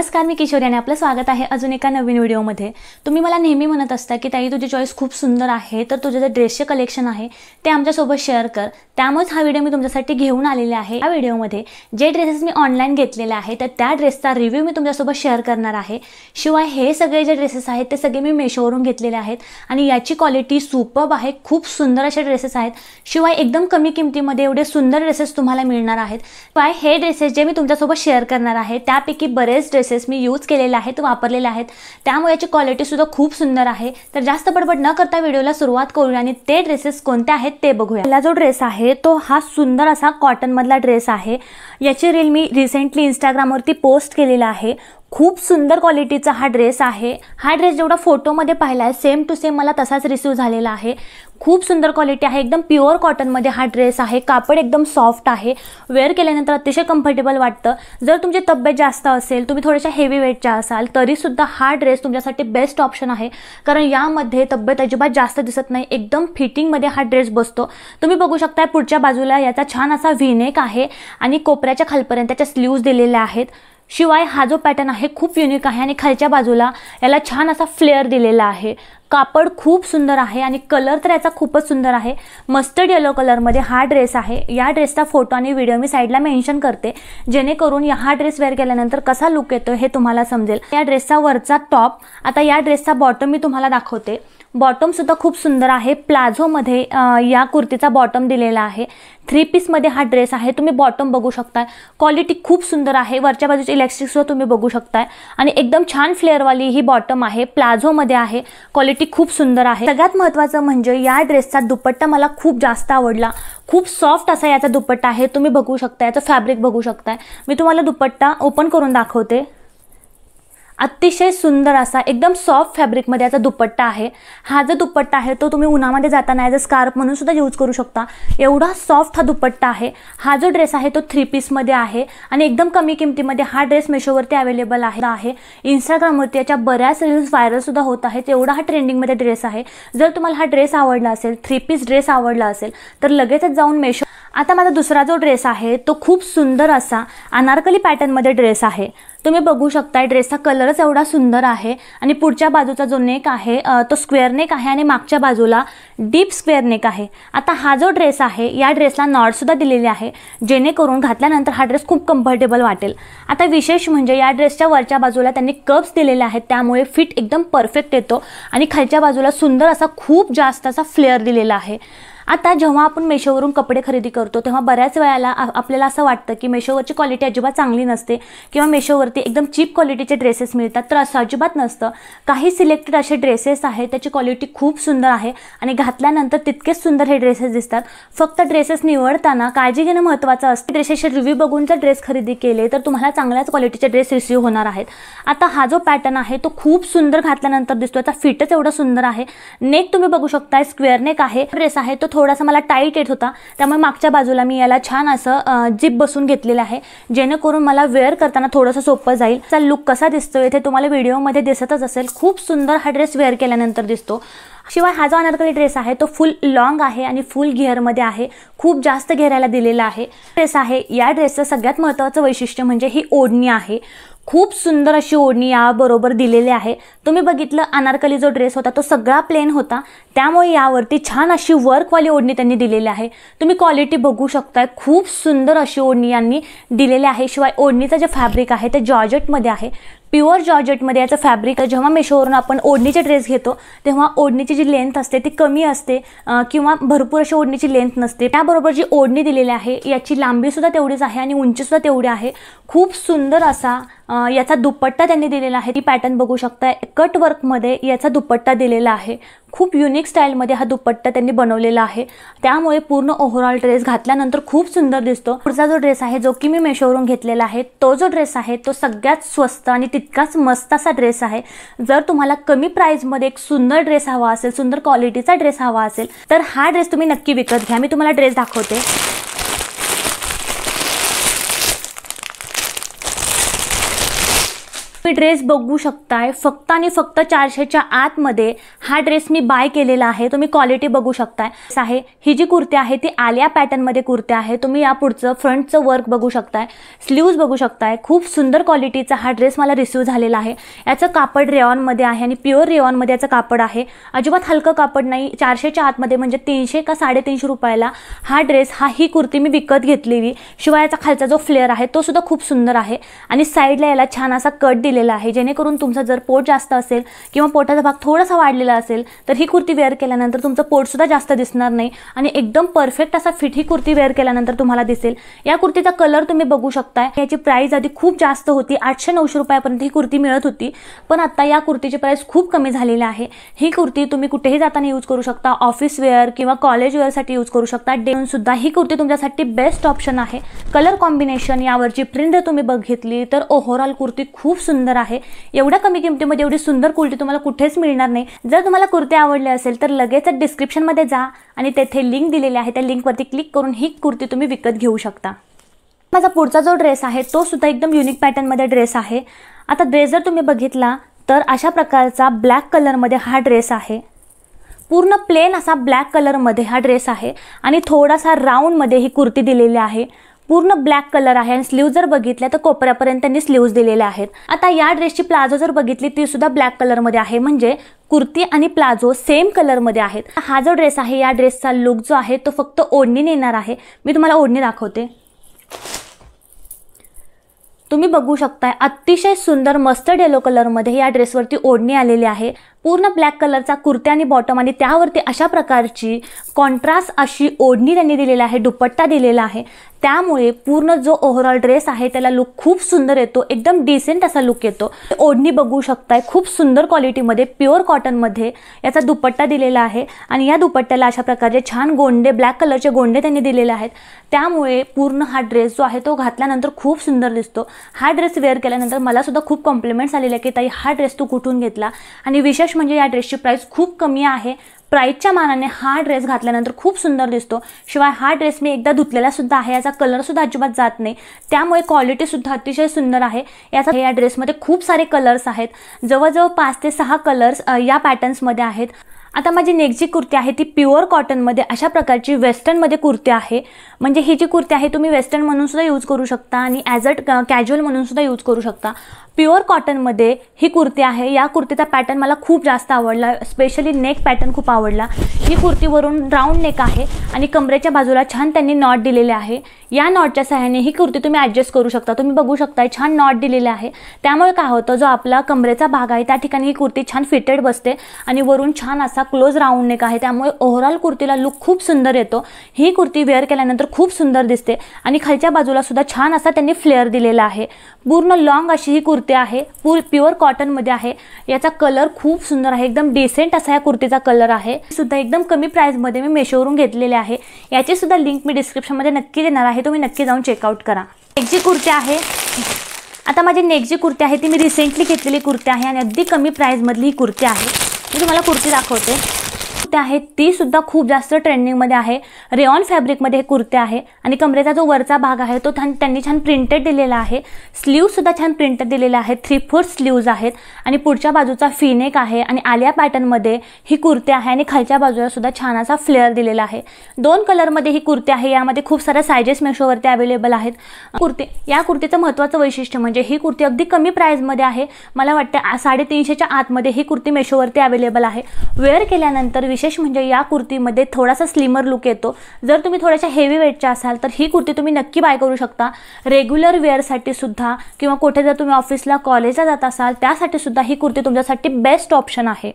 नमस्कार, मी किशोरी आणि आपलं स्वागत आहे अजून एका नवीन व्हिडिओमध्ये। तुम्ही मला नेहमी म्हणत असता की ताई तुझी चॉईस खूप सुंदर आहे, तर तुझे जे ड्रेसचे कलेक्शन आहे ते आमच्यासोबत शेअर कर। त्यामुळेच हा व्हिडिओ मी तुमच्यासाठी घेऊन आलेले आहे। या व्हिडिओमध्ये जे ड्रेसेस मी ऑनलाइन घेतलेले आहे तर त्या ड्रेसचा रिव्ह्यू मी तुमच्यासोबत शेअर करणार आहे। शिवाय हे सगळे जे ड्रेसेस आहेत ते सगळे मी मेशोवरून घेतलेले आहेत आणि याची क्वालिटी सुपर्ब आहे। खूप सुंदर असे ड्रेसेस आहेत। शिवाय एकदम कमी किमतीमध्ये एवढे सुंदर ड्रेसेस तुम्हाला मिळणार आहेत। शिवाय हे ड्रेसेस जे मी तुमच्यासोबत शेअर करणार आहे त्यापैकी बरेच ड्रेसेस मी यूज केलेले आहेत, वापरलेले आहेत, त्यामुळे याची क्वालिटी सुद्धा खूप सुंदर आहे। तर जास्त बडबड न करता व्हिडिओला सुरुवात करूया आणि ते ड्रेसेस कोणते आहेत ते बघूया। पहिला जो ड्रेस आहे तो हा सुंदर असा कॉटन मधला ड्रेस आहे। याची रील मी रिसेंटली इंस्टाग्रामवरती पोस्ट केलेला आहे। खूप सुंदर क्वालिटीचा हा ड्रेस आहे। हा ड्रेस जेवढा फोटोमध्ये पाहिलाय सेम टू सेम मला तसाच रिसीव झालेला आहे। खूप सुंदर क्वालिटी आहे, एकदम प्युअर कॉटन मध्ये हा ड्रेस आहे। कापड एकदम सॉफ्ट आहे, वेअर केल्यानंतर अतिशय कम्फर्टेबल वाटतं। जर तुमची तब्येत जास्त असेल, तुम्ही थोड्याशा हेवी वेटच्या असाल तरी सुद्धा हा ड्रेस तुमच्यासाठी बेस्ट ऑप्शन आहे, कारण यामध्ये तब्येत अजिबात जास्त दिसत नाही। एकदम फिटिंग मध्ये हा ड्रेस बसतो। तुम्ही बघू शकता पुढच्या बाजूला याचा छान असा व्ही नेक आहे आणि कोपऱ्याच्या खालपर्यंत त्याच्या स्लीव्ज दिलेल्या आहेत। शिवाय हा जो पॅटर्न आहे खूप युनिक आहे आणि खालच्या बाजूला याला छान असा फ्लेअर दिलेला आहे। कापड खूप सुंदर आहे आणि कलर तर याचा खूपच सुंदर आहे। मस्टर्ड येलो कलर मध्ये हा ड्रेस आहे। या ड्रेसचा फोटो आणि व्हिडिओ मी साइडला मेन्शन करते, जेणेकरून हा ड्रेस वेअर केल्यानंतर कसा लुक येतो हे तुम्हाला समजेल। या ड्रेसचा वरचा टॉप, आता या ड्रेसचा बॉटम मी तुम्हाला दाखवते। बॉटम सुद्धा खूप सुंदर आहे। प्लाझो मध्ये या कुर्तीचा बॉटम दिलेला आहे। 3 पीस मध्ये हा ड्रेस आहे। तुम्ही बॉटम बघू शकता, क्वालिटी खूप सुंदर आहे। वरच्या बाजूचे इलास्टिक सुद्धा तुम्ही बघू शकता आणि एकदम छान फ्लेअर वाली ही बॉटम आहे। प्लाझो मध्ये आहे, क्वालिटी खूप सुंदर आहे। सगळ्यात महत्त्वाचं म्हणजे या ड्रेसचा दुपट्टा मला खूप जास्त आवडला। खूप सॉफ्ट असा याचा दुपट्टा आहे, तुम्ही बघू शकता, याचं फॅब्रिक बघू शकता। मी तुम्हाला दुपट्टा ओपन करून दाखवते। अतिशय सुंदर असा एकदम सॉफ्ट फॅब्रिक मध्ये याचा दुपट्टा आहे। हा जो दुपट्टा आहे तो तुम्ही उन्हामध्ये जाताना ॲज अ स्कार्फ म्हणून सुद्धा यूज करू शकता, एवढा सॉफ्ट हा दुपट्टा आहे। हा जो ड्रेस आहे तो 3 पीस मध्ये आहे आणि एकदम कमी किमतीमध्ये हा ड्रेस मेशोवरती अवेलेबल आहे। इंस्टाग्रामवरती याच्या बऱ्याच रील्स व्हायरल सुद्धा होत आहेत, एवढा हा ट्रेंडिंग मध्ये ड्रेस आहे। जर तुम्हाला हा ड्रेस आवडला असेल, 3 पीस ड्रेस आवडला असेल तर लगेचच जाऊन मेशो। आता माझा दुसरा जो ड्रेस आहे तो खूप सुंदर असा अनारकली पॅटर्न मध्ये ड्रेस आहे। तुम्ही बघू शकता ड्रेसचा कलरच एवढा सुंदर आहे आणि पुढच्या बाजूचा जो नेक आहे तो स्क्वेअर नेक आहे आणि मागच्या बाजूला डीप स्क्वेअर नेक आहे। आता हा जो ड्रेस आहे या ड्रेसला नॉट सुद्धा दिलेले आहे, जेणेकरून घातल्यानंतर हा ड्रेस खूप कम्फर्टेबल वाटेल। आता विशेष म्हणजे या ड्रेसच्या वरच्या बाजूला त्यांनी कप्स दिलेले आहेत, त्यामुळे फिट एकदम परफेक्ट येतो आणि खालच्या बाजूला सुंदर असा खूप जास्त असा फ्लेअर दिलेला आहे। आता जेव्हा आपण मेशोवरून कपडे खरेदी करतो तेव्हा बऱ्याच वेळेला आपल्याला असं वाटतं की मेशोवरची क्वालिटी अजिबात चांगली नसते किंवा मेशोवरती एकदम चीप क्वालिटीचे ड्रेसेस मिळतात, तर असं अजिबात नसतं। काही सिलेक्टेड असे ड्रेसेस आहेत त्याची क्वालिटी खूप सुंदर आहे आणि घातल्यानंतर तितकेच सुंदर हे ड्रेसेस दिसतात। फक्त ड्रेसेस निवडताना काळजी घेणं महत्त्वाचं असतं। ड्रेसेसचे रिव्ह्यू बघून जर ड्रेस खरेदी केले तर तुम्हाला चांगल्याच क्वालिटीचे ड्रेस रिसीव्ह होणार आहेत। आता हा जो पॅटर्न आहे तो खूप सुंदर घातल्यानंतर दिसतो, त्याचा फिटच एवढा सुंदर आहे। नेक तुम्ही बघू शकता, स्क्वेअर नेक आहे। ड्रेस आहे तो थोडासा मला टाईट येत होता, त्यामुळे मागच्या बाजूला मी याला छान असं जिप बसून घेतलेला आहे, जेणेकरून मला वेअर करताना थोडंसं सोपं जाईल। त्याचा लुक कसा दिसतोय ते तुम्हाला व्हिडिओमध्ये दिसतच असेल। खूप सुंदर हा ड्रेस वेअर केल्यानंतर दिसतो। शिवाय हा जो अनारकली ड्रेस आहे तो फुल लॉंग आहे आणि फुल घेअरमध्ये आहे, खूप जास्त घेरायला दिलेला आहे ड्रेस आहे। या ड्रेसचं सगळ्यात महत्त्वाचं वैशिष्ट्य म्हणजे ही ओढणी आहे। खूप सुंदर अशी ओढणी याबरोबर दिलेली आहे। तुम्ही बघितलं अनारकली जो ड्रेस होता तो सगळा प्लेन होता, त्यामुळे यावरती छान अशी वर्कवाली ओढणी त्यांनी दिलेली आहे। तुम्ही क्वालिटी बघू शकताय, खूप सुंदर अशी ओढणी यांनी दिलेली आहे। शिवाय ओढणीचं जे फॅब्रिक आहे ते जॉर्जेटमध्ये आहे, प्युअर जॉर्जेटमध्ये याचं फॅब्रिक। जेव्हा मेशोवरून आपण ओढणीचे ड्रेस घेतो तेव्हा ओढणीची जी लेंथ असते ती कमी असते किंवा भरपूर अशी ओढणीची लेंथ नसते। त्याबरोबर जी ओढणी दिलेली आहे याची लांबी सुद्धा तेवढीच आहे आणि उंची सुद्धा तेवढी आहे। खूप सुंदर असा याचा दुपट्टा त्यांनी दिलेला आहे। ती पॅटर्न बघू शकता, कट वर्कमध्ये याचा दुपट्टा दिलेला आहे। खूप युनिक स्टाईलमध्ये हा दुपट्टा त्यांनी बनवलेला आहे, त्यामुळे पूर्ण ओव्हरऑल ड्रेस घातल्यानंतर खूप सुंदर दिसतो। पुढचा जो ड्रेस आहे जो की मी मेशोवरून घेतलेला आहे, तो जो ड्रेस आहे तो सगळ्यात स्वस्त आणि तितकाच मस्त असा ड्रेस आहे। जर तुम्हाला कमी प्राइसमध्ये एक सुंदर ड्रेस हवा असेल, सुंदर क्वालिटीचा ड्रेस हवा असेल तर हा ड्रेस तुम्ही नक्की विकत घ्या। मी तुम्हाला ड्रेस दाखवते। तुम्ही ड्रेस बघू शकताय, फक्त आणि फक्त 400च्या आतमध्ये हा ड्रेस मी बाय केलेला आहे, तुम्ही क्वालिटी बघू शकताय आहे। ही जी कुर्ती आहे ती आलिया पॅटर्न मध्ये कुर्ती आहे। तुम्ही या पुढचं फ्रंटचं वर्क बघू शकताय, स्लीव्ज बघू शकताय। खूप सुंदर क्वालिटीचा हा ड्रेस मला रिसीव झालेला आहे। याचं कापड रेयॉन मध्ये आहे आणि प्युअर रेयॉन मध्ये याचं कापड आहे, अजिबात हलकं कापड नाही। 400 च्या आतमध्ये म्हणजे 300 का 350 रुपयाला हा ड्रेस ही कुर्ती मी विकत घेतलेली। शिवाय याचा खालचा जो फ्लेअर आहे तो सुद्धा खूप सुंदर आहे आणि साईडला याला छान असा कट दिलेला आहे, जेणेकरून तुमचं जर पोट जास्त असेल किंवा पोटाचा भाग थोडासा वाढलेला असेल तर ही कुर्ती वेअर केल्यानंतर तुमचं पोट सुद्धा जास्त दिसणार नाही आणि एकदम परफेक्ट असा फिट ही कुर्ती वेअर केल्यानंतर तुम्हाला दिसेल। या कुर्तीचा कलर तुम्ही बघू शकताय। याची प्राइस आधी खूप जास्त होती, 800-900 रुपयापर्यंत ही कुर्ती मिळत होती, पण आता या कुर्तीची प्राइस खूप कमी झालेली आहे। ही कुर्ती तुम्ही कुठेही जाताना यूज करू शकता, ऑफिस वेअर किंवा कॉलेज वेअर साठी यूज करू शकता। डेन सुद्धा ही कुर्ती तुमच्यासाठी बेस्ट ऑप्शन आहे। कलर कॉम्बिनेशन, यावरची प्रिंट तुम्ही बघितली तर ओव्हरऑल कुर्ती खूप सुंदर आहे। एवढ्या कमी किमतीमध्ये एवढी सुंदर कुर्ती तुम्हाला कुठेच मिळणार नाही। जर तुम्हाला कुर्ती आवडली असेल तर लगेच डिस्क्रिप्शन मध्ये जा आणि तेथे लिंक दिलेली आहे, त्या लिंकवरती क्लिक करून ही कुर्ती तुम्ही विकत घेऊ शकता। माझा पुढचा जो ड्रेस आहे तो सुद्धा एकदम युनिक पॅटर्न मध्ये ड्रेस आहे। आता ड्रेस जर तुम्ही बघितला तर अशा प्रकारचा ब्लॅक कलर मध्ये हा ड्रेस आहे। पूर्ण प्लेन असा ब्लॅक कलर मध्ये हा ड्रेस आहे आणि थोडासा राउंड मध्ये ही कुर्ती दिलेली आहे। पूर्ण ब्लॅक कलर आहे आणि स्लीव्ज जर बघितल्या तर कोपऱ्यापर्यंत त्यांनी स्लीव्ज दिलेले आहेत। आता या ड्रेसची प्लाझो जर बघितली ती सुद्धा ब्लॅक कलर मध्ये आहे, म्हणजे कुर्ती आणि प्लाझो सेम कलर मध्ये आहेत। हा जो ड्रेस आहे या ड्रेसचा लुक जो आहे तो फक्त ओढणीने येणार आहे। मी तुम्हाला ओढणी दाखवते, तुम्ही बघू शकताय अतिशय सुंदर मस्टर्ड येलो कलर मध्ये या ड्रेसवरती ओढणी आलेली आहे। पूर्ण ब्लॅक कलरचा कुर्ती आणि बॉटम आणि त्यावरती अशा प्रकारची कॉन्ट्रास्ट अशी ओढणी त्यांनी दिलेली आहे, दुपट्टा दिलेला आहे। त्यामुळे पूर्ण जो ओव्हरऑल ड्रेस आहे त्याला लुक खूप सुंदर येतो, एकदम डिसेंट असा लुक येतो। ओढणी बघू शकताय खूप सुंदर क्वालिटीमध्ये प्युअर कॉटन मध्ये याचा दुपट्टा दिलेला आहे आणि या दुपट्ट्याला अशा प्रकारचे छान गोंडे, ब्लॅक कलरचे गोंडे त्यांनी दिलेले आहेत। त्यामुळे पूर्ण हा ड्रेस जो आहे तो घातल्यानंतर खूप सुंदर दिसतो। हा ड्रेस वेअर केल्यानंतर मला सुद्धा खूप कॉम्प्लिमेंट्स आलेले की ताई हा ड्रेस तू कुठून घेतला, आणि विशेष म्हणजे या ड्रेसची प्राइस खूप कमी आहे। प्राइसच्या मानाने हा ड्रेस घातल्यानंतर खूप सुंदर दिसतो। शिवाय हा ड्रेस मी एकदा धुतलेला सुद्धा आहे, याचा कलर सुद्धा अजिबात जात नाही, त्यामुळे क्वालिटी सुद्धा अतिशय सुंदर आहे। या ड्रेसमध्ये खूप सारे कलर्स आहेत, जवळजवळ 5 ते 6 कलर्स या पॅटर्न्समध्ये आहेत। आता माझी नेक्स्ट जी कुर्ती आहे ती प्युअर कॉटनमध्ये अशा प्रकारची वेस्टर्नमध्ये कुर्ती आहे। म्हणजे ही जी कुर्ती आहे तुम्ही वेस्टर्न म्हणून सुद्धा यूज करू शकता आणि ॲज अ कॅज्युअल म्हणून सुद्धा यूज करू शकता। प्युअर कॉटनमध्ये ही कुर्ती आहे। या कुर्तीचा पॅटर्न मला खूप जास्त आवडला, स्पेशली नेक पॅटर्न खूप आवडला। ही कुर्तीवरून राऊंड नेक आहे आणि कमरेच्या बाजूला छान त्यांनी नॉट दिलेले आहे। या नॉटच्या सहाय्याने ही कुर्ती तुम्ही ॲडजस्ट करू शकता। तुम्ही बघू शकता छान नॉट दिलेले आहे, त्यामुळे काय होतं जो आपला कमरेचा भाग आहे त्या ठिकाणी ही कुर्ती छान फिटेड बसते आणि वरून छान असा क्लोज राऊंड नेक आहे, त्यामुळे ओव्हरऑल कुर्तीला लुक खूप सुंदर येतो। ही कुर्ती वेअर केल्यानंतर खूप सुंदर दिसते आणि खालच्या बाजूला सुद्धा छान असा त्यांनी फ्लेअर दिलेला आहे। पूर्ण लॉंग अशी ही कुर्ती आहे, प्युअर कॉटन मध्ये आहे। याचा कलर खूप सुंदर आहे, एकदम डिसेंट असा या कुर्तीचा कलर आहे। सुद्धा एकदम कमी प्राइस मध्ये मी मेशोवरून घेतलेले आहे। याची सुद्धा लिंक मी डिस्क्रिप्शन मध्ये नक्की देणार आहे, तुम्ही नक्की जाऊन चेकआउट करा। नेक्स्ट जी कुर्ती आहे, आता माझी नेक्स्ट जी कुर्ती आहे ती मी रिसेंटली घेतलेली कुर्ती आहे आणि अगदी कमी प्राइस मधली ही कुर्ती आहे। मी तुम्हाला कुर्ती दाखवते, आहे ती सुद्धा खूप जास्त ट्रेंडिंग मध्ये आहे। रेयॉन फॅब्रिक मध्ये हे कुर्ती आहे आणि कमरेचा जो वरचा भाग आहे तो त्यांनी छान प्रिंटेड दिलेला आहे। स्लीव सुद्धा छान प्रिंटेड दिलेला आहे, 3/4 स्लीव्ज आहेत आणि पुढच्या बाजूचा फीनेक आहे आणि आलिया पॅटर्न मध्ये ही कुर्ती आहे आणि खालच्या बाजूला सुद्धा छान असा फ्लेअर दिलेला आहे। 2 कलर मध्ये ही कुर्ती आहे, यामध्ये खूप साऱ्या साइजेस मेशोवरती अवेलेबल आहेत। या कुर्तीचं महत्त्वाचं वैशिष्ट्य म्हणजे ही कुर्ती अगदी कमी प्राइस मध्ये आहे। मला वाटतं 350 च्या आतमध्ये ही कुर्ती मेशोवरती अवेलेबल आहे। वेअर केल्यानंतर विशेष म्हणजे या कुर्तीमध्ये थोडासा स्लिमर लुक येतो। जर तुम्ही थोड्याशा हेवी वेटच्या असाल तर ही कुर्ती तुम्ही नक्की बाय करू शकता। रेग्युलर वेअरसाठी सुद्धा किंवा कुठे जर तुम्ही ऑफिसला, कॉलेजला जात असाल त्यासाठी सुद्धा ही कुर्ती तुमच्यासाठी बेस्ट ऑप्शन आहे।